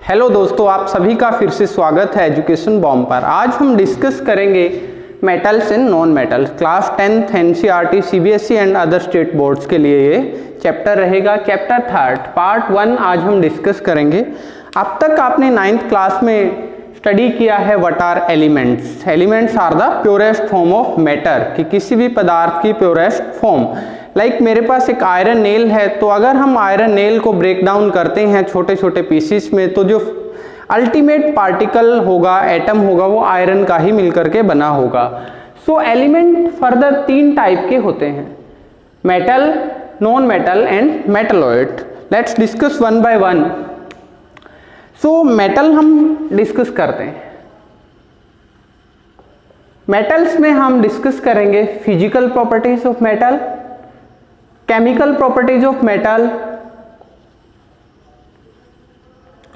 Hello दोस्तों, आप सभी का फिर से स्वागत है एजुकेशन बॉम्ब पर। आज हम डिस्कस करेंगे metals and non metals. Class 10th NCERT CBSE and other state boards के लिए ये चैप्टर रहेगा। चैप्टर 3 पार्ट 1 आज हम डिस्कस करेंगे। अब तक आपने 9th क्लास में स्टडी किया है what are elements. Elements are the purest form of matter, कि किसी भी पदार्थ की प्योरेस्ट फॉर्म। लाइक मेरे पास एक आयरन नेल है, तो अगर हम आयरन नेल को ब्रेक डाउन करते हैं छोटे छोटे पीसीस में, तो जो अल्टीमेट पार्टिकल होगा, एटम होगा, वो आयरन का ही मिलकर के बना होगा। सो एलिमेंट फर्दर 3 टाइप के होते हैं, metal, non metal and metalloid. Let's discuss one by one. So metal हम डिस्कस करते हैं। मेटल्स में हम डिस्कस करेंगे physical properties of metal, chemical properties of metal,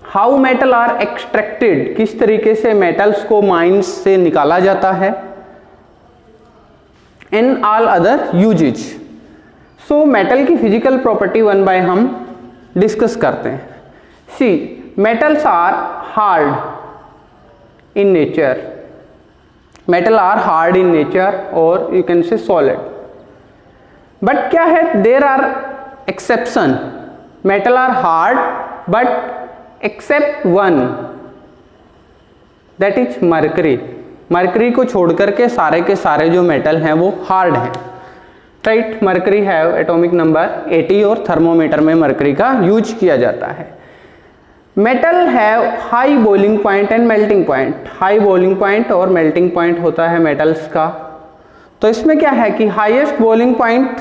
how metal are extracted, किस तरीके से मेटल्स को माइंस से निकाला जाता है, and all other uses. So metal की फिजिकल प्रॉपर्टी वन बाय हम डिस्कस करते हैं। सी metals are hard in nature. Metal are hard in nature, or you can say solid. But क्या है, there are exception. Metal are hard, but except one, that is mercury. Mercury को छोड़ करके सारे के सारे जो मेटल हैं वो हार्ड हैं, राइट। मरकरी है एटॉमिक नंबर 80 और थर्मोमीटर में मरकरी का यूज किया जाता है। मेटल है high boiling point and melting point. High boiling point और मेल्टिंग पॉइंट होता है मेटल्स का। तो इसमें क्या है कि highest boiling point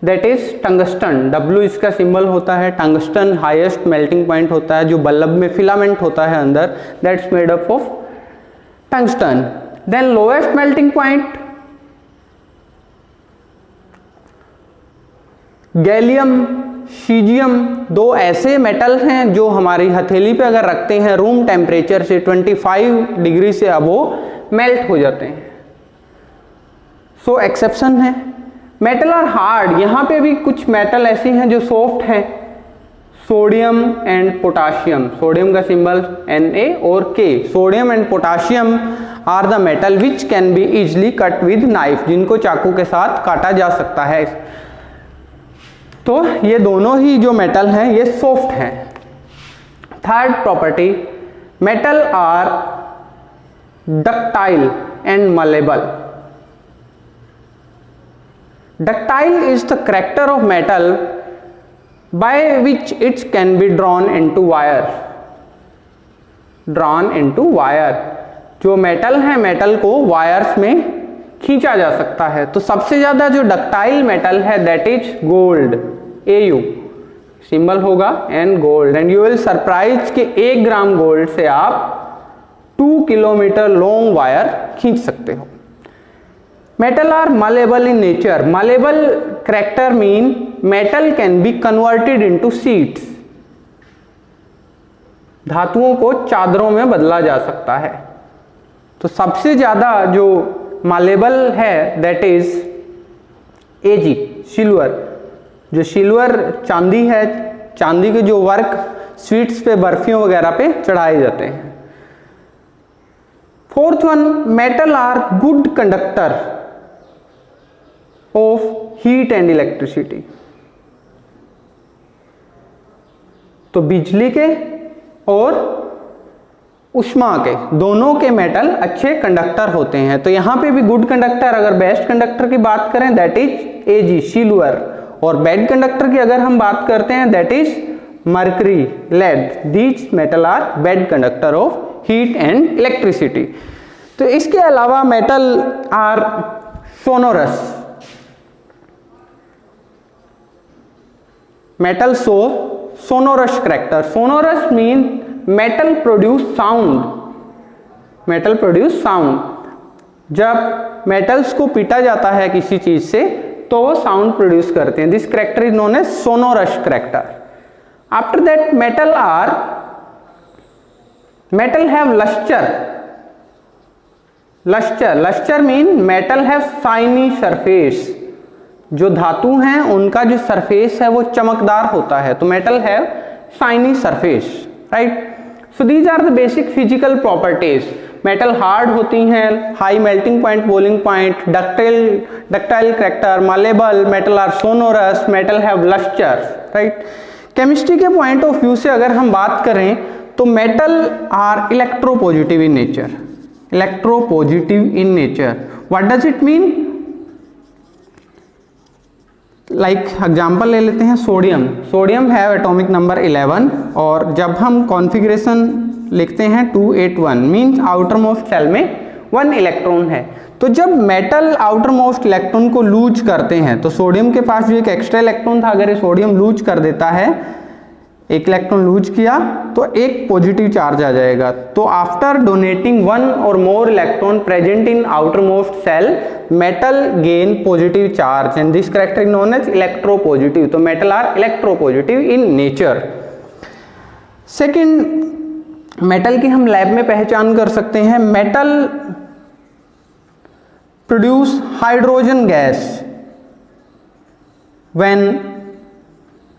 that is tungsten, W इसका सिंबल होता है। टंगस्टन हाईएस्ट मेल्टिंग पॉइंट होता है। जो बल्ब में फिलामेंट होता है अंदर, that's made up of tungsten. Then lowest melting point gallium, caesium. 2 ऐसे मेटल हैं जो हमारी हथेली पे अगर रखते हैं रूम टेम्परेचर से 25 डिग्री से अब वो मेल्ट हो जाते हैं। सो एक्सेप्शन है। मेटल आर हार्ड, यहाँ पे भी कुछ मेटल ऐसी हैं जो सॉफ्ट हैं। सोडियम एंड पोटाशियम, सोडियम का सिंबल Na और K। Sodium and potassium are the metal which can be easily cut with knife, जिनको चाकू के साथ काटा जा सकता है। तो ये दोनों ही जो मेटल हैं ये सॉफ्ट हैं। Third property, metal are ductile and malleable. Ductile is the character of metal by which its can be drawn into wire. Drawn into wire, जो मेटल है मेटल को वायर्स में खींचा जा सकता है। तो सबसे ज्यादा जो डक्टाइल मेटल है that is gold, Au symbol होगा, and gold. And you will surprise कि 1 ग्राम गोल्ड से आप 2 किलोमीटर लॉन्ग वायर खींच सकते हो। Metal are malleable in nature. Malleable character mean metal can be converted into sheets. धातुओं को चादरों में बदला जा सकता है। तो सबसे ज्यादा जो मलेबल है दैट इज Ag, सिल्वर। जो सिल्वर चांदी है, चांदी के जो वर्क स्वीट्स पे, बर्फियों वगैरह पे चढ़ाए जाते हैं। Fourth one, metal are good conductor of heat and electricity. तो बिजली के और उष्मा के, दोनों के मेटल अच्छे कंडक्टर होते हैं। तो यहां पे भी गुड कंडक्टर, अगर बेस्ट कंडक्टर की बात करें दैट इज Ag, सिल्वर। और बैड कंडक्टर की अगर हम बात करते हैं that is mercury, lead. These metal are bad conductor of heat and electricity. तो इसके अलावा metal are sonorous. Metal sonorous character. Sonorous mean metal produce sound. Metal produce sound. जब मेटल्स को पीटा जाता है किसी चीज से तो वो साउंड प्रोड्यूस करते हैं। This character is known as sonorous character. After that metal have lustre. Lustre mean metal have shiny surface. जो धातु हैं उनका जो सरफेस है वो चमकदार होता है। तो metal have shiny surface, right. So these are the basic physical properties. Metal hard होती हैं, high melting point, boiling point, ductile character, malleable, metal are sonorous, metal have lustre, right. Chemistry के point of view से अगर हम बात करें तो metal are electropositive in nature. Electropositive in nature, what does it mean? Like example ले लेते हैं sodium. Sodium have atomic number 11 और जब हम कॉन्फ़िगरेशन लिखते हैं 281 मीन्स आउटर मोस्ट शेल में 1 इलेक्ट्रॉन है। तो जब मेटल आउटर मोस्ट इलेक्ट्रॉन को लूज करते हैं तो सोडियम के पास जो एक एक्स्ट्रा इलेक्ट्रॉन था, अगर ये सोडियम लूज कर देता है, एक इलेक्ट्रॉन लूज किया तो एक पॉजिटिव चार्ज आ जाएगा। तो आफ्टर डोनेटिंग 1 और more electron present in outer most shell, metal gain positive charge and this character known as electropositive. तो metal are electropositive in nature. Second, metal की हम लैब में पहचान कर सकते हैं। Metal produce hydrogen gas when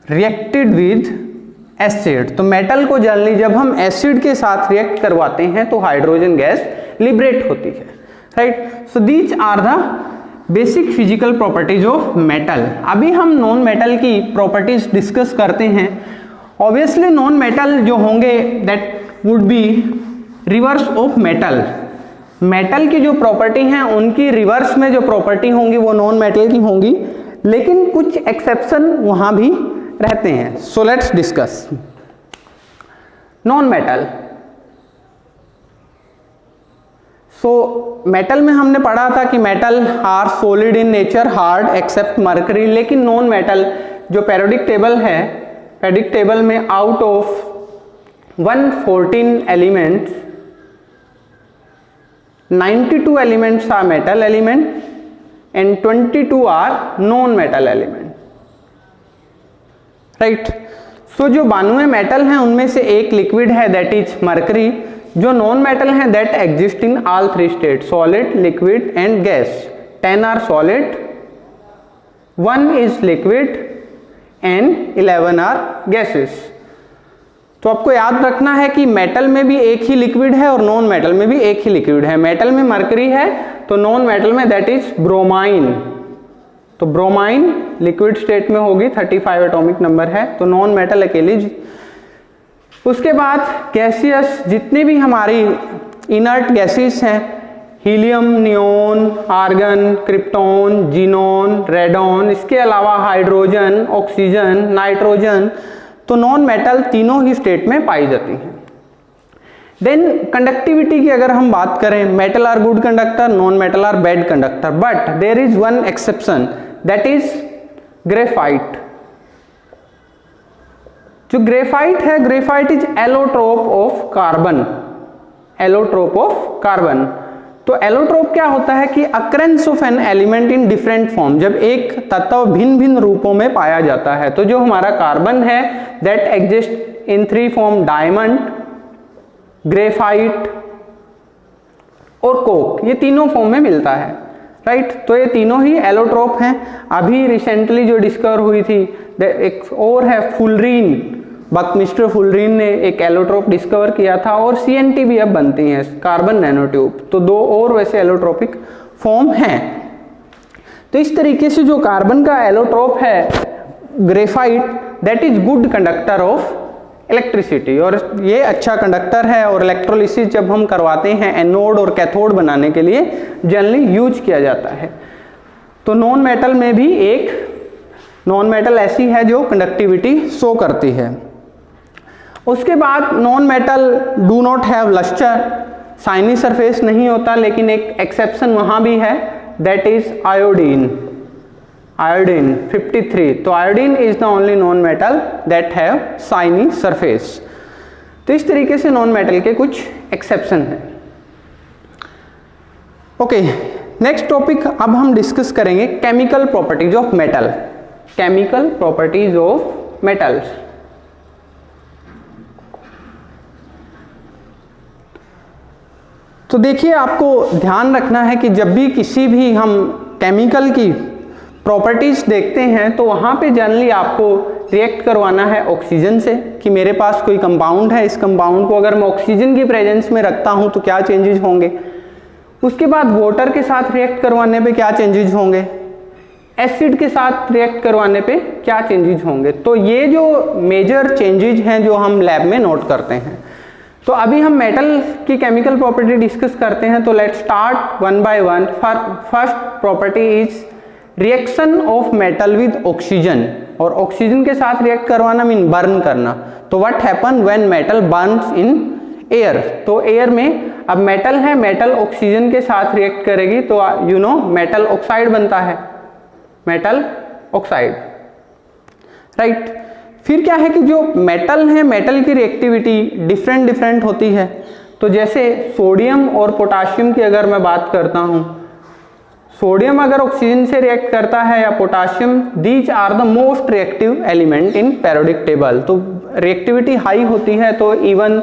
reacted with acid. तो मेटल को जनरली जब हम एसिड के साथ रिएक्ट करवाते हैं तो हाइड्रोजन गैस लिबरेट होती है, right. So these are the basic physical properties of metal. अभी हम नॉन मेटल की प्रॉपर्टीज डिस्कस करते हैं। ऑब्वियसली नॉन मेटल जो होंगे that would be reverse of metal. Metal की जो प्रॉपर्टी हैं उनकी रिवर्स में जो प्रॉपर्टी होंगी वो नॉन मेटल की होंगी, लेकिन कुछ एक्सेप्शन वहां भी रहते हैं। So let's discuss non metal. So metal में हमने पढ़ा था कि metal are solid in nature, hard except mercury. लेकिन नॉन मेटल जो पेरियोडिक टेबल है, पेरियोडिक टेबल में out of 114 elements 92 elements are metal element and 22 are non metal element, right. So जो 92 मेटल हैं उनमें से एक लिक्विड है दैट इज मरकरी। जो नॉन मेटल हैं that exist in all 3 state, solid, liquid and gas. 10 are solid, 1 is liquid and 11 are gases. तो आपको याद रखना है कि मेटल में भी एक ही लिक्विड है और नॉन मेटल में भी एक ही लिक्विड है। मेटल में मरकरी है तो नॉन मेटल में दैट इज ब्रोमाइन। तो ब्रोमाइन लिक्विड स्टेट में होगी, 35 एटॉमिक नंबर है, तो नॉन मेटल अकेली। उसके बाद गैसियस, जितने भी हमारी इनर्ट गैसेस हैं, helium, neon, argon, krypton, xenon, radon, इसके अलावा हाइड्रोजन, ऑक्सीजन, नाइट्रोजन, तो नॉन मेटल तीनों ही स्टेट में पाई जाती हैं। देन कंडक्टिविटी की अगर हम बात करें, metal are good conductor, non metal are bad conductor, but there is one exception that is graphite. जो ग्रेफाइट है, graphite is allotrope of carbon. Allotrope of carbon. तो एलोट्रोप क्या होता है कि occurrence of an element in different form, जब एक तत्व भिन्न भिन्न रूपों में पाया जाता है। तो जो हमारा कार्बन है that exist in 3 form, diamond, graphite और कोक, ये तीनों फॉर्म में मिलता है, राइट। तो ये तीनों ही एलोट्रोप हैं। अभी रिसेंटली जो डिस्कवर हुई थी एक और है फुलरीन, बकमिस्टर फुलरीन ने एक एलोट्रोप डिस्कवर किया था, और CNT भी अब बनती हैं, कार्बन नैनोट्यूब। तो 2 और वैसे एलोट्रोपिक फॉर्म हैं। तो इस तरीके से जो कार्बन का एलोट्रोप है graphite, that is good conductor of electricity, और ये अच्छा कंडक्टर है। और इलेक्ट्रोलिसिस जब हम करवाते हैं एनोड और कैथोड बनाने के लिए जनरली यूज किया जाता है। तो नॉन मेटल में भी एक नॉन मेटल ऐसी है जो कंडक्टिविटी शो करती है। उसके बाद non metal do not have lustre, shiny surface नहीं होता, लेकिन एक एक्सेप्शन वहां भी है दैट इज आयोडीन। आयोडीन 53। तो iodine is the only non metal that have shiny surface. तो इस तरीके से नॉन मेटल के कुछ एक्सेप्शन हैं। ओके, नेक्स्ट टॉपिक अब हम डिस्कस करेंगे chemical properties of metal. Chemical properties of metals. तो देखिए, आपको ध्यान रखना है कि जब भी किसी भी हम केमिकल की प्रॉपर्टीज देखते हैं तो वहां पे जनरली आपको रिएक्ट करवाना है ऑक्सीजन से, कि मेरे पास कोई कंपाउंड है, इस कंपाउंड को अगर मैं ऑक्सीजन की प्रेजेंस में रखता हूँ तो क्या चेंजेस होंगे। उसके बाद वाटर के साथ रिएक्ट करवाने पे क्या चेंजेस होंगे, एसिड के साथ रिएक्ट करवाने पे क्या चेंजेस होंगे। तो ये जो मेजर चेंजेस हैं जो हम लैब में नोट करते हैं। तो अभी हम मेटल की केमिकल प्रॉपर्टी डिस्कस करते हैं। तो let's start one by one. First property is reaction of metal with oxygen, और ऑक्सीजन के साथ रिएक्ट करवाना मीन बर्न करना। तो what happen when metal Burns in air. तो एयर में अब मेटल है, मेटल ऑक्सीजन के साथ रिएक्ट करेगी तो यू नो मेटल ऑक्साइड बनता है, मेटल ऑक्साइड, राइट। फिर क्या है कि जो मेटल है, मेटल की रिएक्टिविटी डिफरेंट होती है। तो जैसे सोडियम और पोटाशियम की अगर मैं बात करता हूं, सोडियम अगर ऑक्सीजन से रिएक्ट करता है या potassium, these are the most reactive element in periodic table. तो रिएक्टिविटी हाई होती है तो even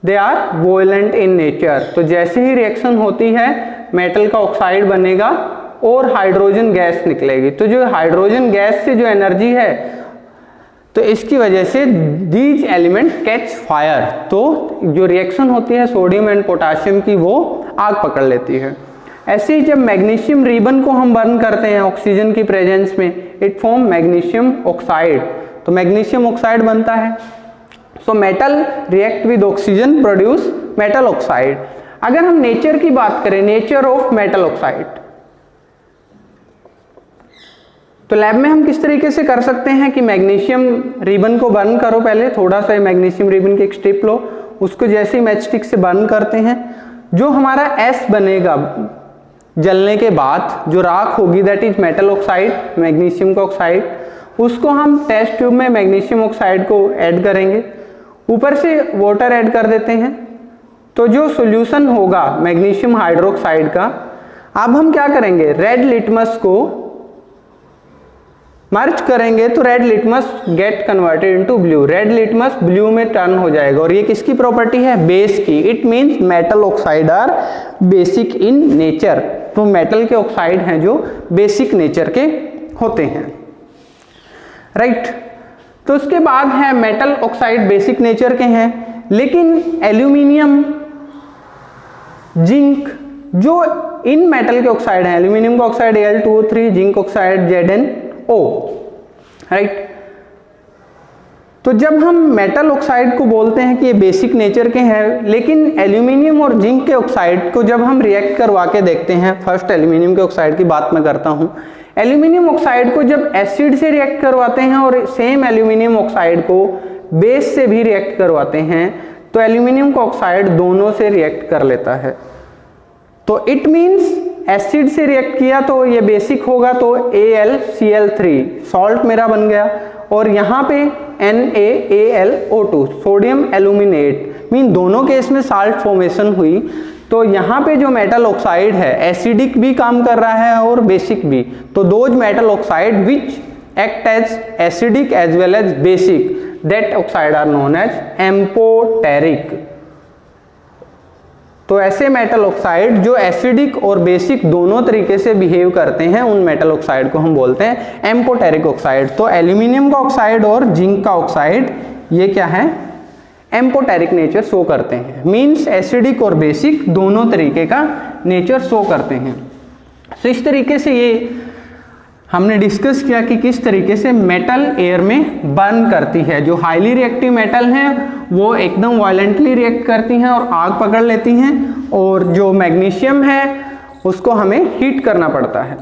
they are violent in nature. तो जैसे ही रिएक्शन होती है मेटल का ऑक्साइड बनेगा और हाइड्रोजन गैस निकलेगी। तो जो हाइड्रोजन गैस से जो एनर्जी है तो इसकी वजह से दीज एलिमेंट कैच फायर। तो जो रिएक्शन होती है सोडियम एंड पोटाशियम की वो आग पकड़ लेती है। ऐसे ही जब मैग्नीशियम रिबन को हम बर्न करते हैं ऑक्सीजन की प्रेजेंस में, इट फॉर्म मैग्नीशियम ऑक्साइड। तो मैग्नीशियम ऑक्साइड बनता है। So metal react with oxygen produce metal oxide. अगर हम नेचर की बात करें, नेचर ऑफ मेटल ऑक्साइड, तो लैब में हम किस तरीके से कर सकते हैं कि मैग्नीशियम रिबन को बर्न करो, पहले थोड़ा सा मैग्नीशियम रिबन की एक स्ट्रिप लो, उसको जैसे ही मैच स्टिक से बर्न करते हैं, जो हमारा एस बनेगा जलने के बाद, जो राख होगी that is metal oxide, magnesium का ऑक्साइड, उसको हम टेस्ट ट्यूब में मैग्नीशियम ऑक्साइड को ऐड करेंगे, ऊपर से वाटर ऐड कर देते हैं। तो जो सॉल्यूशन होगा मैग्नीशियम हाइड्रोक्साइड का, अब हम क्या करेंगे, रेड लिटमस को मर्ज करेंगे तो red litmus get converted into blue. Red litmus blue में टर्न हो जाएगा। और ये किसकी प्रॉपर्टी है, बेस की। It means metal oxide are basic in nature. तो मेटल के ऑक्साइड हैं जो बेसिक नेचर के होते हैं, राइट। तो उसके बाद है मेटल ऑक्साइड बेसिक नेचर के हैं, लेकिन एल्यूमिनियम, जिंक जो इन मेटल के ऑक्साइड हैं, एल्यूमिनियम का oxide Al2O3, zinc oxide ZnO, right. तो जब हम मेटल ऑक्साइड को बोलते हैं कि ये बेसिक नेचर के हैं, लेकिन एल्यूमिनियम और जिंक के ऑक्साइड को जब हम रिएक्ट करवा के देखते हैं, फर्स्ट एल्यूमिनियम के ऑक्साइड की बात मैं करता हूं, एल्यूमिनियम ऑक्साइड को जब एसिड से रिएक्ट करवाते हैं और सेम एल्यूमिनियम ऑक्साइड को बेस से भी रिएक्ट करवाते हैं, तो एल्यूमिनियम का ऑक्साइड दोनों से रिएक्ट कर लेता है। तो इट मींस एसिड से रिएक्ट किया तो ये बेसिक होगा, तो AlCl3 सॉल्ट मेरा बन गया, और यहाँ पे NaAlO2 सोडियम एल्यूमिनेट, मीन दोनों केस में साल्ट फॉर्मेशन हुई। तो यहाँ पे जो मेटल ऑक्साइड है एसिडिक भी काम कर रहा है और बेसिक भी। तो those metal oxide which act as acidic as well as basic, that oxide are known as amphoteric. तो ऐसे मेटल ऑक्साइड जो एसिडिक और बेसिक दोनों तरीके से बिहेव करते हैं, उन मेटल ऑक्साइड को हम बोलते हैं एम्पोटेरिक ऑक्साइड। तो एल्यूमिनियम का ऑक्साइड और जिंक का ऑक्साइड ये क्या है, एम्पोटेरिक नेचर शो करते हैं। मींस एसिडिक और बेसिक दोनों तरीके का नेचर शो करते हैं। तो इस तरीके से ये हमने डिस्कस किया कि किस तरीके से मेटल एयर में बर्न करती है। जो हाईली रिएक्टिव मेटल हैं वो एकदम वायलेंटली रिएक्ट करती हैं और आग पकड़ लेती हैं, और जो मैग्नीशियम है उसको हमें हीट करना पड़ता है।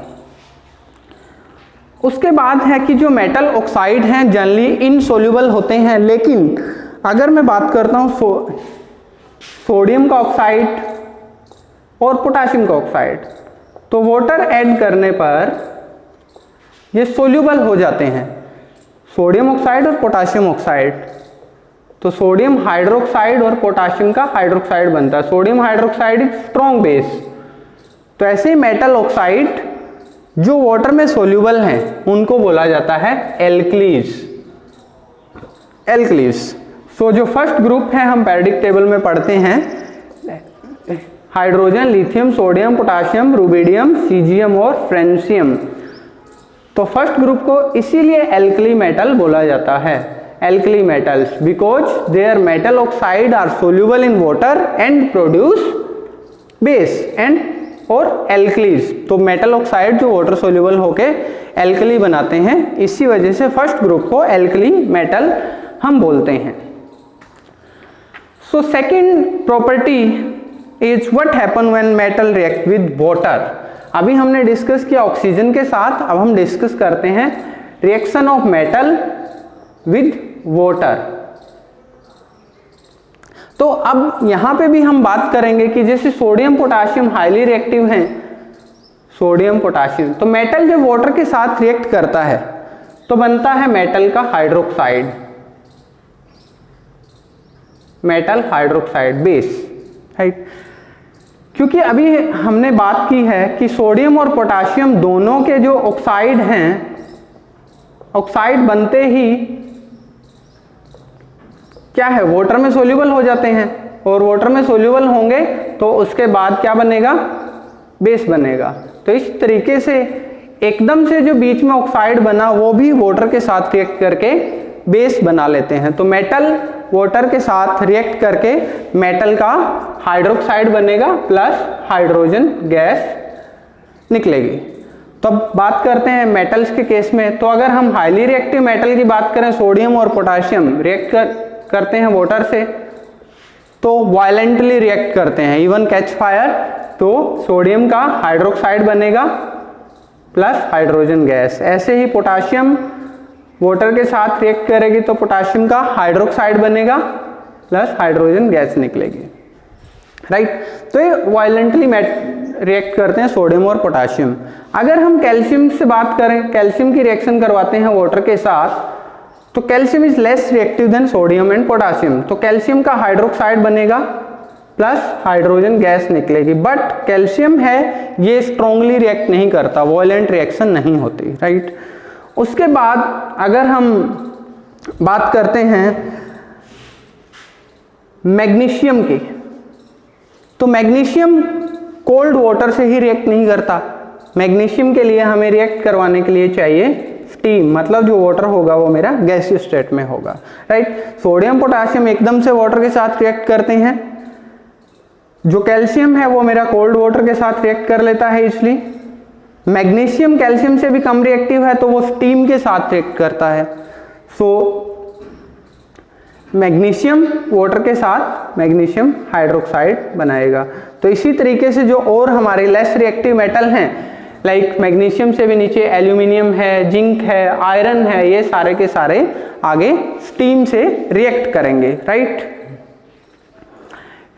उसके बाद है कि जो मेटल ऑक्साइड हैं जनरली इनसोल्यूबल होते हैं, लेकिन अगर मैं बात करता हूँ सोडियम का ऑक्साइड और पोटाशियम का ऑक्साइड, तो वाटर ऐड करने पर ये सोल्यूबल हो जाते हैं, सोडियम ऑक्साइड और पोटाशियम ऑक्साइड। तो सोडियम हाइड्रोक्साइड और पोटाशियम का हाइड्रोक्साइड बनता है। Sodium hydroxide is strong base. तो ऐसे मेटल ऑक्साइड जो वाटर में सोल्यूबल हैं उनको बोला जाता है एल्कलीज। एल्कलीज। सो जो फर्स्ट ग्रुप है हम पेरियोडिक टेबल में पढ़ते हैं, hydrogen, lithium, sodium, potassium, rubidium, caesium और फ्रेंशियम। तो फर्स्ट ग्रुप को इसीलिए एल्कली मेटल बोला जाता है, alkali metals, because their metal oxide are soluble in water and produce base and और एल्कलीज। तो मेटल ऑक्साइड जो वाटर सोल्यूबल होके एल्कली बनाते हैं, इसी वजह से फर्स्ट ग्रुप को एल्कली मेटल हम बोलते हैं। So second property is what happen when metal react with water. अभी हमने डिस्कस किया ऑक्सीजन के साथ, अब हम डिस्कस करते हैं reaction of metal with water. तो अब यहां पे भी हम बात करेंगे कि जैसे सोडियम पोटाशियम हाईली रिएक्टिव हैं, सोडियम पोटाशियम, तो मेटल जब वाटर के साथ रिएक्ट करता है तो बनता है मेटल का hydroxide, metal hydroxide base, right. क्योंकि अभी हमने बात की है कि सोडियम और पोटाशियम दोनों के जो ऑक्साइड हैं, ऑक्साइड बनते ही क्या है, वाटर में सोल्यूबल हो जाते हैं, और वाटर में सोल्यूबल होंगे तो उसके बाद क्या बनेगा, बेस बनेगा। तो इस तरीके से एकदम से जो बीच में ऑक्साइड बना वो भी वाटर के साथ रिएक्ट करके बेस बना लेते हैं। तो मेटल वाटर के साथ रिएक्ट करके मेटल का हाइड्रोक्साइड बनेगा प्लस हाइड्रोजन गैस निकलेगी। तो अब बात करते हैं मेटल्स के केस में। तो अगर हम हाईली रिएक्टिव मेटल की बात करें, सोडियम और पोटाशियम रिएक्ट करते हैं वाटर से तो वायलेंटली रिएक्ट करते हैं, इवन कैच फायर। तो सोडियम का हाइड्रोक्साइड बनेगा प्लस हाइड्रोजन गैस। ऐसे ही पोटाशियम वाटर के साथ रिएक्ट करेगी तो पोटाशियम का हाइड्रोक्साइड बनेगा प्लस हाइड्रोजन गैस निकलेगी, राइट। तो ये वायलेंटली रिएक्ट करते हैं सोडियम और पोटाशियम। अगर हम कैल्शियम से बात करें, कैल्शियम की रिएक्शन करवाते हैं वाटर के साथ, तो calcium is less reactive than sodium and potassium. तो कैल्शियम का हाइड्रोक्साइड बनेगा प्लस हाइड्रोजन गैस निकलेगी। बट कैल्शियम है ये स्ट्रॉन्गली रिएक्ट नहीं करता, वॉयलेंट रिएक्शन नहीं होती, राइट। उसके बाद अगर हम बात करते हैं मैग्नीशियम की, तो मैग्नीशियम कोल्ड वाटर से ही रिएक्ट नहीं करता। मैग्नीशियम के लिए हमें रिएक्ट करवाने के लिए चाहिए स्टीम, मतलब जो वाटर होगा वो मेरा गैसीय स्टेट में होगा, राइट। सोडियम पोटाशियम एकदम से वाटर के साथ रिएक्ट करते हैं, जो कैल्शियम है वो मेरा कोल्ड वाटर के साथ रिएक्ट कर लेता है इसलिए। मैग्नीशियम कैल्शियम से भी कम रिएक्टिव है तो वो स्टीम के साथ रिएक्ट करता है। सो मैग्नीशियम वाटर के साथ मैग्नीशियम हाइड्रोक्साइड बनाएगा। तो इसी तरीके से जो और हमारे लेस रिएक्टिव मेटल हैं, लाइक मैग्नीशियम से भी नीचे एल्यूमिनियम है, जिंक है, आयरन है, ये सारे के सारे आगे स्टीम से रिएक्ट करेंगे, राइट।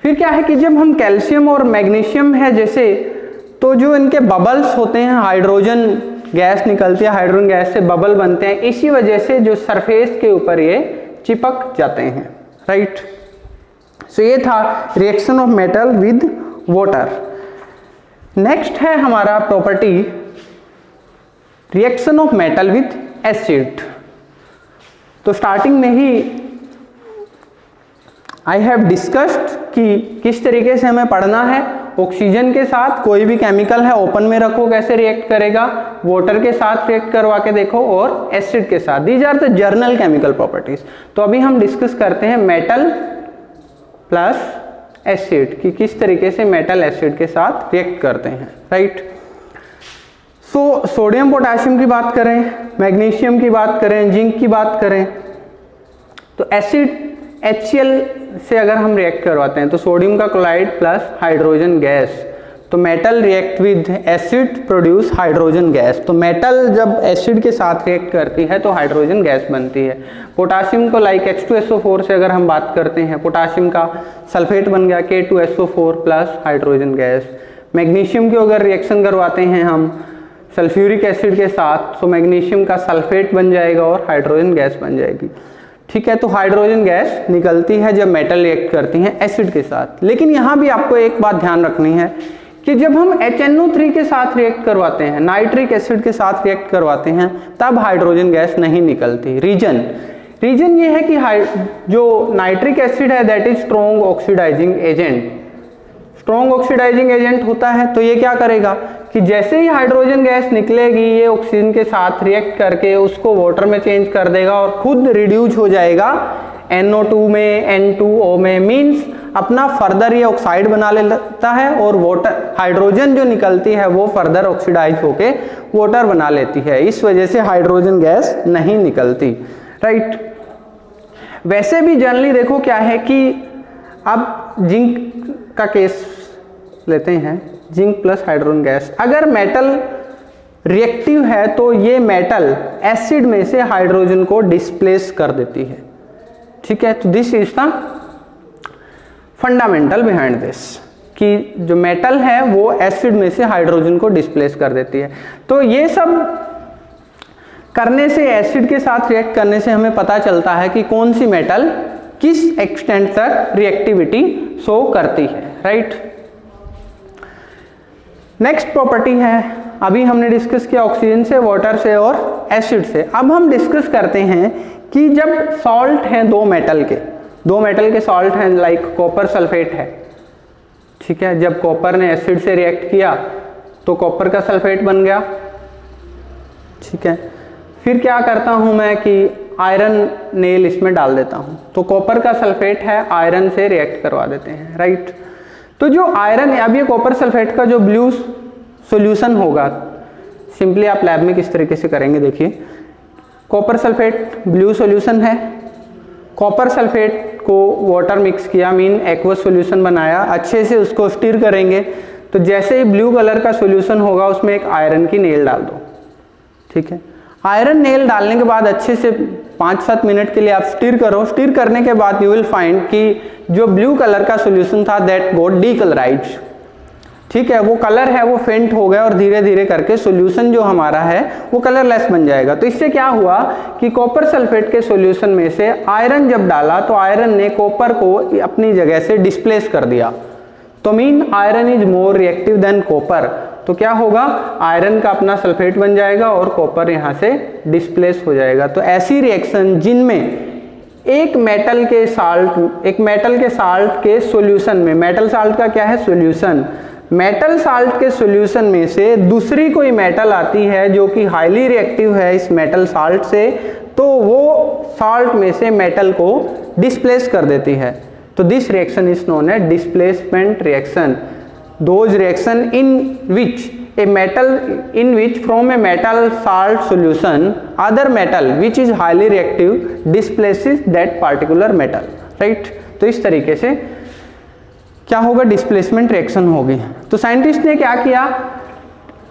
फिर क्या है कि जब हम कैल्शियम और मैग्नीशियम है जैसे, तो जो इनके बबल्स होते हैं, हाइड्रोजन गैस निकलती है, हाइड्रोजन गैस से बबल बनते हैं, इसी वजह से जो सरफेस के ऊपर ये चिपक जाते हैं, राइट। सो ये था reaction of metal with water. Next है हमारा property reaction of metal with acid. तो स्टार्टिंग में ही आई हैव डिस्कस्ड कि किस तरीके से हमें पढ़ना है। ऑक्सीजन के साथ कोई भी केमिकल है ओपन में रखो कैसे रिएक्ट करेगा, वाटर के साथ रिएक्ट करवा के देखो, और एसिड के साथ। These are the general chemical properties. तो अभी हम डिस्कस करते हैं मेटल प्लस एसिड कि किस तरीके से मेटल एसिड के साथ रिएक्ट करते हैं, राइट। सो सोडियम पोटाशियम की बात करें, मैग्नीशियम की बात करें, जिंक की बात करें, तो एसिड HCl से अगर हम रिएक्ट करवाते हैं तो सोडियम का क्लोराइड प्लस हाइड्रोजन गैस, तो metal react with acid produce hydrogen gas. तो मेटल जब एसिड के साथ रिएक्ट करती है तो हाइड्रोजन गैस बनती है। पोटाशियम को लाइक H2SO4 से अगर हम बात करते हैं, पोटाशियम का सल्फेट बन गया K2SO4 plus hydrogen gas. Magnesium की अगर रिएक्शन करवाते हैं हम सल्फ्यूरिक एसिड के साथ, तो मैग्नीशियम का सल्फेट बन जाएगा और हाइड्रोजन गैस बन जाएगी, ठीक है। तो हाइड्रोजन गैस निकलती है जब मेटल रिएक्ट करती हैं एसिड के साथ। लेकिन यहाँ भी आपको एक बात ध्यान रखनी है कि जब हम HNO3 के साथ रिएक्ट करवाते हैं, नाइट्रिक एसिड के साथ रिएक्ट करवाते हैं, तब हाइड्रोजन गैस नहीं निकलती। रीजन ये है कि जो नाइट्रिक एसिड है that is strong oxidising agent. Strong oxidising agent होता है, तो ये क्या करेगा कि जैसे ही हाइड्रोजन गैस निकलेगी ये ऑक्सीजन के साथ रिएक्ट करके उसको वाटर में चेंज कर देगा और खुद रिड्यूस हो जाएगा NO2 में, N2O में, मींस अपना फर्दर ये ऑक्साइड बना लेता है और वाटर हाइड्रोजन जो निकलती है वो फर्दर ऑक्सीडाइज होके वाटर बना लेती है। इस वजह से हाइड्रोजन गैस नहीं निकलती, राइट। वैसे भी जनरली देखो क्या है कि अब जिंक का केस लेते हैं, जिंक प्लस हाइड्रोजन गैस, अगर मेटल रिएक्टिव है तो ये मेटल एसिड में से हाइड्रोजन को डिस्प्लेस कर देती है, ठीक है। तो this is the fundamental behind this कि जो मेटल है वो एसिड में से हाइड्रोजन को डिस्प्लेस कर देती है। तो ये सब करने से, एसिड के साथ रिएक्ट करने से हमें पता चलता है कि कौन सी मेटल किस एक्सटेंट तक रिएक्टिविटी शो करती है, राइट। नेक्स्ट प्रॉपर्टी है, अभी हमने डिस्कस किया ऑक्सीजन से, वाटर से और एसिड से। अब हम डिस्कस करते हैं कि जब सॉल्ट हैं दो मेटल के सॉल्ट हैं, लाइक कॉपर सल्फेट है, ठीक है। जब कॉपर ने एसिड से रिएक्ट किया तो कॉपर का सल्फेट बन गया, ठीक है। फिर क्या करता हूं मैं कि आयरन नेल इसमें डाल देता हूं, तो कॉपर का सल्फेट है, आयरन से रिएक्ट करवा देते हैं, राइट। तो जो आयरन है, अब ये कॉपर सल्फेट का जो ब्लू सॉल्यूशन होगा, सिंपली आप लैब में किस तरीके से करेंगे देखिए, कॉपर सल्फेट ब्लू सॉल्यूशन है, कॉपर सल्फेट को वाटर मिक्स किया, मीन एक्वस सॉल्यूशन बनाया, अच्छे से उसको स्टिर करेंगे, तो जैसे ही ब्लू कलर का सॉल्यूशन होगा उसमें एक आयरन की नेल डाल दो, ठीक है। आयरन नेल डालने के बाद अच्छे से 5-7 मिनट के लिए आप स्टिर करो। स्टिर करने के बाद यू विल फाइंड कि जो ब्लू कलर का सॉल्यूशन था दैट गॉट डीकलराइज्ड, ठीक है। वो कलर है वो फेंट हो गया और धीरे धीरे करके सॉल्यूशन जो हमारा है वो कलरलेस बन जाएगा। तो इससे क्या हुआ कि कॉपर सल्फेट के सॉल्यूशन में से आयरन जब डाला तो आयरन ने कॉपर को अपनी जगह से डिस्प्लेस कर दिया, तो mean iron is more reactive than copper. तो क्या होगा, आयरन का अपना सल्फेट बन जाएगा और कॉपर यहाँ से डिस्प्लेस हो जाएगा। तो ऐसी रिएक्शन जिनमें एक मेटल के साल्ट के सॉल्यूशन में, मेटल साल्ट का क्या है सॉल्यूशन, मेटल साल्ट के सॉल्यूशन में से दूसरी कोई मेटल आती है जो कि हाईली रिएक्टिव है इस मेटल साल्ट से, तो वो साल्ट में से मेटल को डिस्प्लेस कर देती है। तो this reaction is known as displacement reaction. Those reaction in which from a metal salt solution other metal which is highly reactive displaces that particular metal, right। तो इस तरीके से क्या होगा, डिस्प्लेसमेंट रिएक्शन होगी। तो साइंटिस्ट ने क्या किया,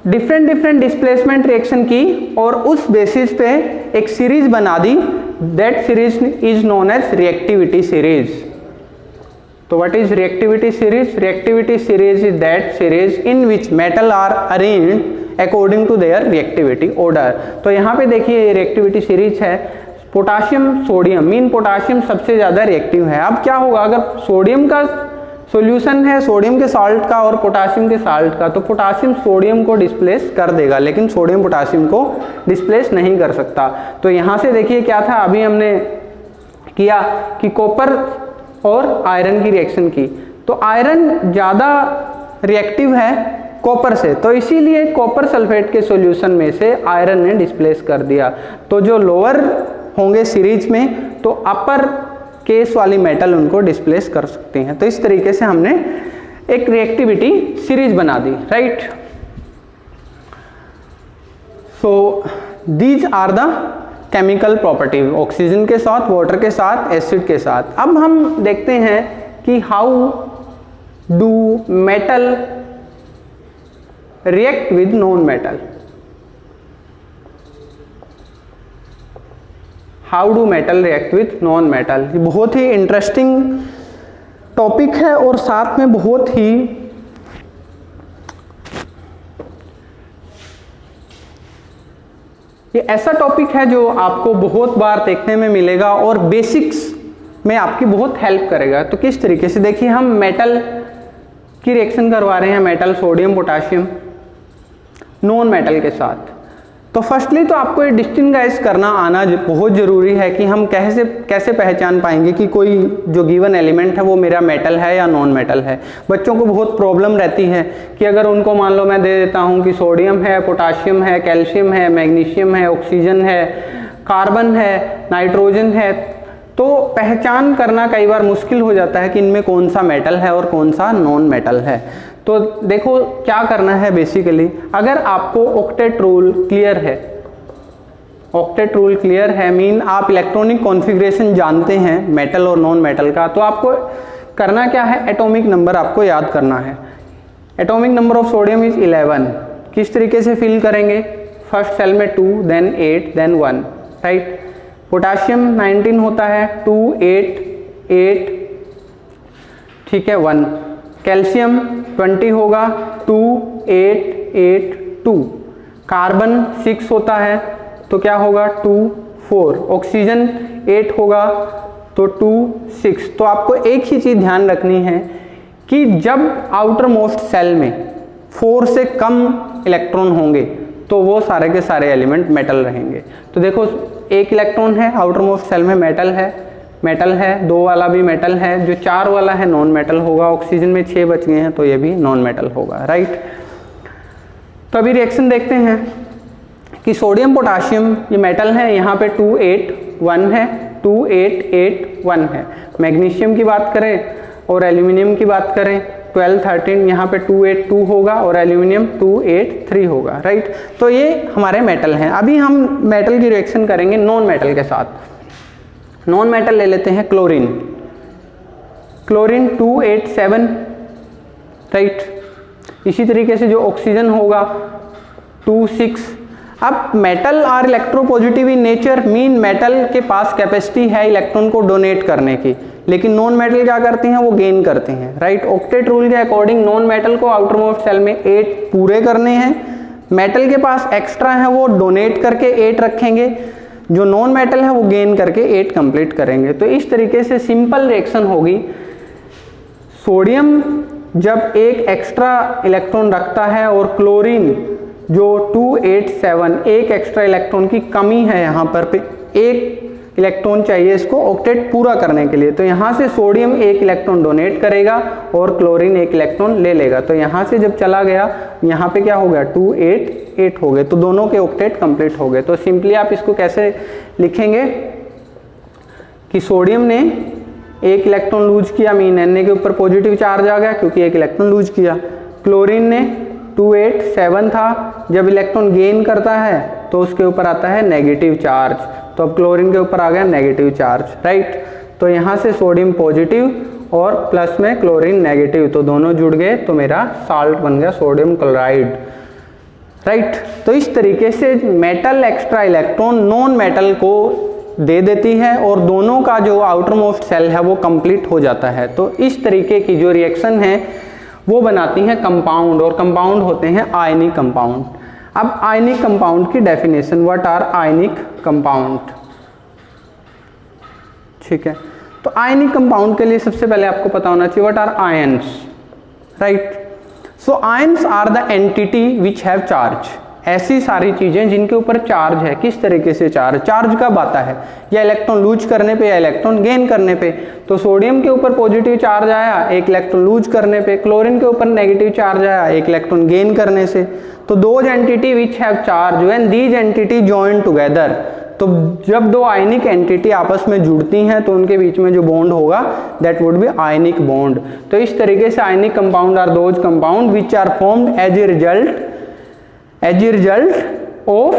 डिफरेंट डिस्प्लेसमेंट रिएक्शन की और उस बेसिस पे एक सीरीज बना दी, that series is known as reactivity series. तो what is reactivity series? Reactivity series is that series in which metal are arranged according to their reactivity order। तो यहाँ पे देखिए ये रिएक्टिविटी सीरीज है, पोटाशियम सोडियम, मीन पोटाशियम सबसे ज़्यादा reactive है। अब क्या होगा, अगर सोडियम का सॉल्यूशन है, सोडियम के साल्ट का और पोटाशियम के साल्ट का, तो पोटाशियम सोडियम को डिस्प्लेस कर देगा, लेकिन सोडियम पोटाशियम को डिस्प्लेस नहीं कर सकता। तो यहाँ से देखिए क्या था, अभी हमने किया कि कॉपर और आयरन की रिएक्शन की, तो आयरन ज़्यादा रिएक्टिव है कॉपर से, तो इसीलिए कॉपर सल्फेट के सॉल्यूशन में से आयरन ने डिस्प्लेस कर दिया। तो जो लोअर होंगे सीरीज में तो अपर केस वाली मेटल उनको डिस्प्लेस कर सकती हैं। तो इस तरीके से हमने एक रिएक्टिविटी सीरीज बना दी, right. So these are the chemical property, oxygen के साथ, वाटर के साथ, एसिड के साथ। अब हम देखते हैं कि how do metal react with non metal. How do metal react with non metal, ये बहुत ही इंटरेस्टिंग टॉपिक है और साथ में बहुत ही ये ऐसा टॉपिक है जो आपको बहुत बार देखने में मिलेगा और बेसिक्स में आपकी बहुत हेल्प करेगा। तो किस तरीके से, देखिए हम मेटल की रिएक्शन करवा रहे हैं, metal sodium potassium non metal के साथ। तो फर्स्टली तो आपको ये डिस्टिंग्विश करना आना बहुत ज़रूरी है कि हम कैसे पहचान पाएंगे कि कोई जो गिवन एलिमेंट है वो मेरा मेटल है या नॉन मेटल है। बच्चों को बहुत प्रॉब्लम रहती है कि अगर उनको मान लो मैं दे देता हूँ कि सोडियम है, पोटाशियम है, कैल्शियम है, मैग्नीशियम है, ऑक्सीजन है, कार्बन है, नाइट्रोजन है, तो पहचान करना कई बार मुश्किल हो जाता है कि इनमें कौन सा मेटल है और कौन सा नॉन मेटल है। तो देखो क्या करना है बेसिकली, अगर आपको ऑक्टेट रूल क्लियर है, ऑक्टेट रूल क्लियर है मीन आप इलेक्ट्रॉनिक कॉन्फ़िगरेशन जानते हैं मेटल और नॉन मेटल का, तो आपको करना क्या है, एटॉमिक नंबर आपको याद करना है। Atomic number of sodium is 11। किस तरीके से फिल करेंगे, फर्स्ट सेल में 2 देन 8 देन 1, राइट। पोटाशियम 19 होता है, 2 8 8, ठीक है, 1। कैल्शियम 20 होगा, 2 8 8 2। कार्बन 6 होता है तो क्या होगा, 2 4। ऑक्सीजन 8 होगा तो 2 6। तो आपको एक ही चीज़ ध्यान रखनी है कि जब आउटर मोस्ट सेल में 4 से कम इलेक्ट्रॉन होंगे तो वो सारे के सारे एलिमेंट मेटल रहेंगे। तो देखो 1 इलेक्ट्रॉन है आउटर मोस्ट सेल में, मेटल है, 2 वाला भी मेटल है, जो 4 वाला है नॉन मेटल होगा। ऑक्सीजन में 6 बच गए हैं तो ये भी नॉन मेटल होगा, राइट। तो अभी रिएक्शन देखते हैं कि सोडियम पोटाशियम ये मेटल है, यहाँ पे 2 8 1 है, 2 8 8 1 है। मैग्नीशियम की बात करें और एल्यूमिनियम की बात करें 12 13, यहाँ पे 2 8 2 होगा और एल्यूमिनियम 2 8 3 होगा, राइट। तो ये हमारे मेटल हैं। अभी हम मेटल की रिएक्शन करेंगे नॉन मेटल के साथ। नॉन मेटल ले लेते हैं क्लोरीन, क्लोरीन 2 8 7, राइट। इसी तरीके से जो ऑक्सीजन होगा 2 6। अब metal are electropositive in nature, mean metal के पास कैपेसिटी है इलेक्ट्रॉन को डोनेट करने की, लेकिन नॉन मेटल क्या करते हैं, वो गेन करते हैं, राइट। ऑक्टेट रूल के अकॉर्डिंग नॉन मेटल को आउटर मोस्ट सेल में 8 पूरे करने हैं, मेटल के पास एक्स्ट्रा है वो डोनेट करके 8 रखेंगे, जो नॉन मेटल है वो गेन करके 8 कंप्लीट करेंगे। तो इस तरीके से सिंपल रिएक्शन होगी। सोडियम जब एक एक्स्ट्रा इलेक्ट्रॉन रखता है और क्लोरीन जो 2 8 7 एक एक्स्ट्रा इलेक्ट्रॉन की कमी है, यहाँ पर एक इलेक्ट्रॉन चाहिए इसको ऑक्टेट पूरा करने के लिए, तो यहाँ से सोडियम 1 इलेक्ट्रॉन डोनेट करेगा और क्लोरीन 1 इलेक्ट्रॉन ले लेगा। तो यहाँ से जब चला गया यहाँ पे क्या हो गया, 2 8 8 हो गए, तो दोनों के ऑक्टेट कंप्लीट हो गए। तो सिंपली आप इसको कैसे लिखेंगे कि सोडियम ने 1 इलेक्ट्रॉन लूज किया, मीन Na के ऊपर पॉजिटिव चार्ज आ गया क्योंकि 1 इलेक्ट्रॉन लूज किया। क्लोरीन ने 2 8 7 था, जब इलेक्ट्रॉन गेन करता है तो उसके ऊपर आता है नेगेटिव चार्ज, तो अब क्लोरीन के ऊपर आ गया नेगेटिव चार्ज, राइट। तो यहाँ से सोडियम पॉजिटिव और प्लस में क्लोरीन नेगेटिव, तो दोनों जुड़ गए तो मेरा साल्ट बन गया सोडियम क्लोराइड, राइट। तो इस तरीके से metal extra electron non metal को दे देती है और दोनों का जो आउटर मोस्ट सेल है वो कंप्लीट हो जाता है। तो इस तरीके की जो रिएक्शन है वो बनाती हैं कंपाउंड, और कंपाउंड होते हैं आयनिक कंपाउंड। अब आयनिक कंपाउंड की definition, what are ionic compound, ठीक है। तो आयनिक कंपाउंड के लिए सबसे पहले आपको पता होना चाहिए what are ions, right. So ions are the entity which have charge, ऐसी सारी चीजें जिनके ऊपर चार्ज है। किस तरीके से चार्ज कब आता है, या इलेक्ट्रॉन लूज करने पे या इलेक्ट्रॉन गेन करने पे। तो सोडियम के ऊपर पॉजिटिव चार्ज आया 1 इलेक्ट्रॉन लूज करने पे, क्लोरीन के ऊपर नेगेटिव चार्ज आया 1 इलेक्ट्रॉन गेन करने से। तो those entity which have charge when these entity join together, तो जब दो आयनिक एंटिटी आपस में जुड़ती हैं तो उनके बीच में जो बॉन्ड होगा that would be ionic bond. तो इस तरीके से ionic compound are those compound which are formed as a result of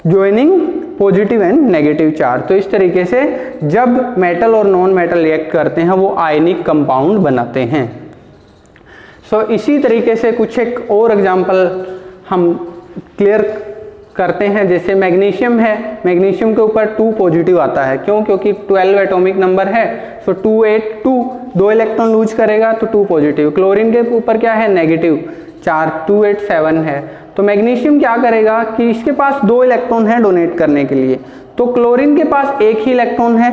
joining positive and negative charge. तो इस तरीके से जब मेटल और नॉन मेटल रिएक्ट करते हैं वो आयनिक कंपाउंड बनाते हैं। सो इसी तरीके से कुछ एक और एग्जांपल हम क्लियर करते हैं। जैसे मैग्नीशियम है, मैग्नीशियम के ऊपर 2 पॉजिटिव आता है, क्यों, क्योंकि 12 एटॉमिक नंबर है। सो 2 8 2, 2 इलेक्ट्रॉन लूज करेगा तो 2 पॉजिटिव। क्लोरीन के ऊपर क्या है, नेगेटिव चार्ज, 2 8 7 है। तो मैग्नीशियम क्या करेगा कि इसके पास 2 इलेक्ट्रॉन है डोनेट करने के लिए, तो क्लोरीन के पास 1 ही इलेक्ट्रॉन है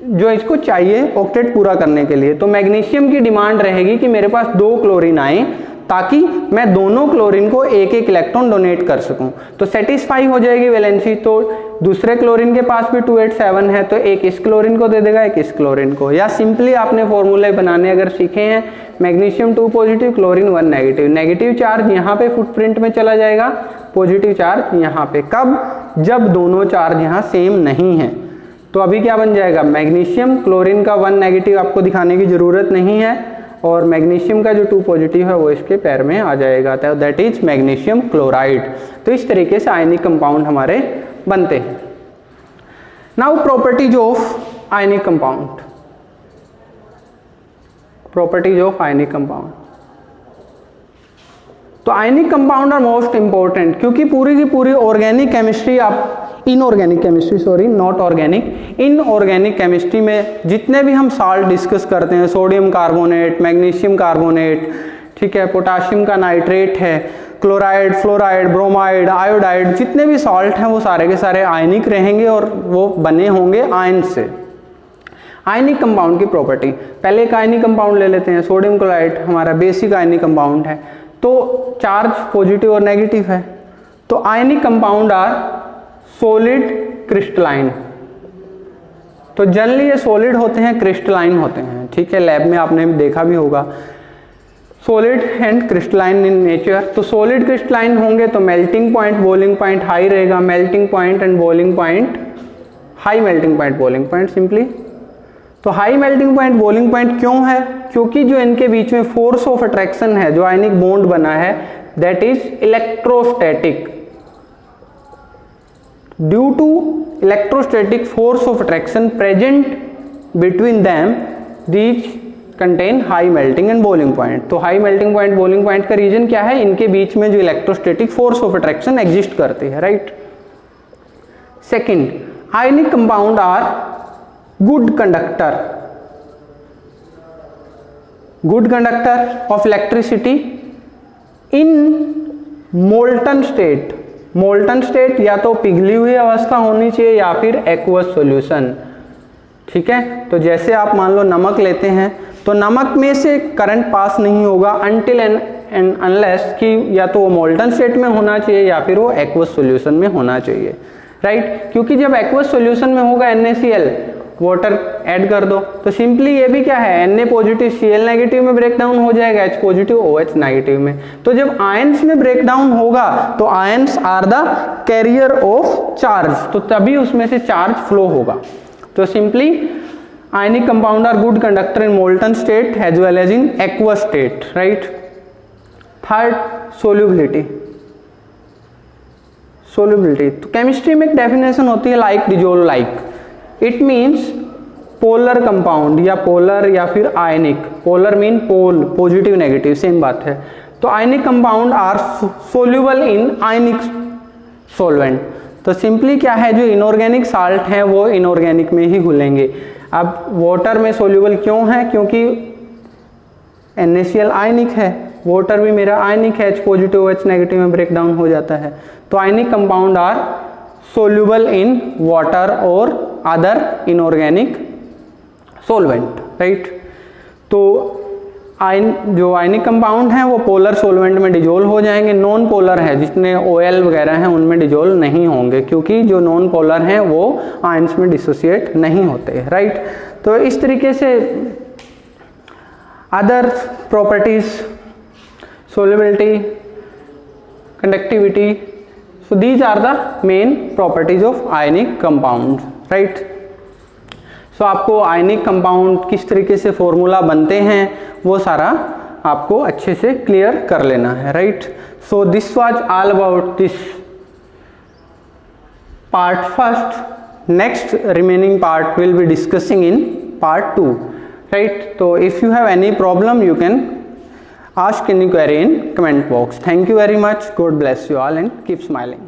जो इसको चाहिए ऑक्टेट पूरा करने के लिए। तो मैग्नीशियम की डिमांड रहेगी कि मेरे पास 2 क्लोरीन आए ताकि मैं दोनों क्लोरीन को एक एक इलेक्ट्रॉन डोनेट कर सकूं। तो सेटिस्फाई हो जाएगी वैलेंसी, तो दूसरे क्लोरीन के पास भी 287 है, तो एक इस क्लोरीन को दे देगा, एक इस क्लोरीन को। या सिंपली आपने फॉर्मूले बनाने अगर सीखे हैं, magnesium 2 positive, chlorine 1 negative, negative charge यहाँ पे फुटप्रिंट में चला जाएगा, पॉजिटिव चार्ज यहाँ पे। कब? जब दोनों चार्ज यहाँ सेम नहीं है। तो अभी क्या बन जाएगा, मैग्नीशियम, क्लोरीन का 1 नेगेटिव आपको दिखाने की जरूरत नहीं है, और मैग्नीशियम का जो 2 पॉजिटिव है वो इसके पैर में आ जाएगा, तो दैट इज मैग्नीशियम क्लोराइड। तो इस तरीके से आयनिक कंपाउंड हमारे बनते हैं। Now properties of ionic compound, properties of ionic compound. तो ionic compound are most important, क्योंकि पूरी की पूरी ऑर्गेनिक केमिस्ट्री, आप inorganic chemistry, sorry not organic, inorganic chemistry में जितने भी हम साल्ट डिस्कस करते हैं, सोडियम कार्बोनेट, मैग्नीशियम कार्बोनेट, ठीक है, पोटाशियम का नाइट्रेट है, क्लोराइड, फ्लोराइड, ब्रोमाइड, आयोडाइड, जितने भी सॉल्ट हैं वो सारे के सारे आयनिक रहेंगे और वो बने होंगे आयन से। आयनिक कंपाउंड की प्रॉपर्टी, पहले एक आयनिक कंपाउंड ले लेते हैं, सोडियम क्लोराइड हमारा बेसिक आयनिक कंपाउंड है, तो चार्ज पॉजिटिव और नेगेटिव है। तो ionic compound are solid crystalline. तो जनरली ये सॉलिड होते हैं, क्रिस्टलाइन होते हैं, ठीक है, लैब में आपने देखा भी होगा, solid and crystalline in nature. तो सॉलिड क्रिस्टलाइन होंगे तो melting point, boiling point high रहेगा, melting point and boiling point high, melting point, boiling point simply. तो high melting point, boiling point क्यों है? क्योंकि जो इनके बीच में फोर्स ऑफ अट्रैक्शन है, जो आयनिक बॉन्ड बना है, that is electrostatic. Due to electrostatic force of attraction present between them, these contain high melting and boiling point. तो high melting point, boiling point का रीजन क्या है? इनके बीच में जो electrostatic force of attraction exist करती है, right. Second, ionic compound are good conductor, good conductor of electricity in molten state. Molten state या तो पिघली हुई अवस्था होनी चाहिए या फिर एक्वस सॉल्यूशन, ठीक है। तो जैसे आप मान लो नमक लेते हैं, तो नमक में से करंट पास नहीं होगा अनटिल एंड अनलेस कि या तो वो मोल्टन स्टेट में होना चाहिए या फिर वो एक्वस सॉल्यूशन में होना चाहिए, राइट। क्योंकि जब एक्वस सॉल्यूशन में होगा NaCl, वाटर ऐड कर दो, तो सिंपली ये भी क्या है, Na पॉजिटिव Cl नेगेटिव में ब्रेक डाउन हो जाएगा, H पॉजिटिव OH नेगेटिव में। तो जब आयंस में ब्रेक डाउन होगा तो ions are the carrier of charge, तो तभी उसमें से चार्ज फ्लो होगा। तो simply ionic compound are good conductor in molten state as well as in aqueous state, right. Third, solubility. Solubility, तो केमिस्ट्री में एक डेफिनेशन होती है like dissolve like. It means polar compound या पोलर या फिर ionic, polar mean pole, positive negative same बात है। तो ionic compound are soluble in ionic solvent. तो सिंपली क्या है, जो इनऑर्गेनिक साल्ट हैं वो इनऑर्गेनिक में ही घुलेंगे। अब वाटर में सोल्यूबल क्यों है? क्योंकि NaCl आयनिक है, वाटर भी मेरा आयनिक है, H पॉजिटिव OH नेगेटिव में ब्रेक डाउन हो जाता है। तो ionic compound are soluble in water और अदर इनऑर्गेनिक सॉल्वेंट, राइट। तो जो आयनिक कंपाउंड हैं वो पोलर सॉल्वेंट में डिजोल्व हो जाएंगे। नॉन पोलर है जितने OL वगैरह हैं उनमें डिजोल्व नहीं होंगे, क्योंकि जो नॉन पोलर हैं वो आयंस में डिसोसिएट नहीं होते, राइट। तो इस तरीके से other properties, solubility, conductivity, so these are the main properties of ionic compound, right। so आपको आयनिक कंपाउंड किस तरीके से फॉर्मूला बनते हैं वो सारा आपको अच्छे से क्लियर कर लेना है, right. So this was all about this part first. Next remaining part will be discussing in part 2, right. तो if you have any problem you can ask any query in comment box. Thank you very much. God bless you all and keep smiling.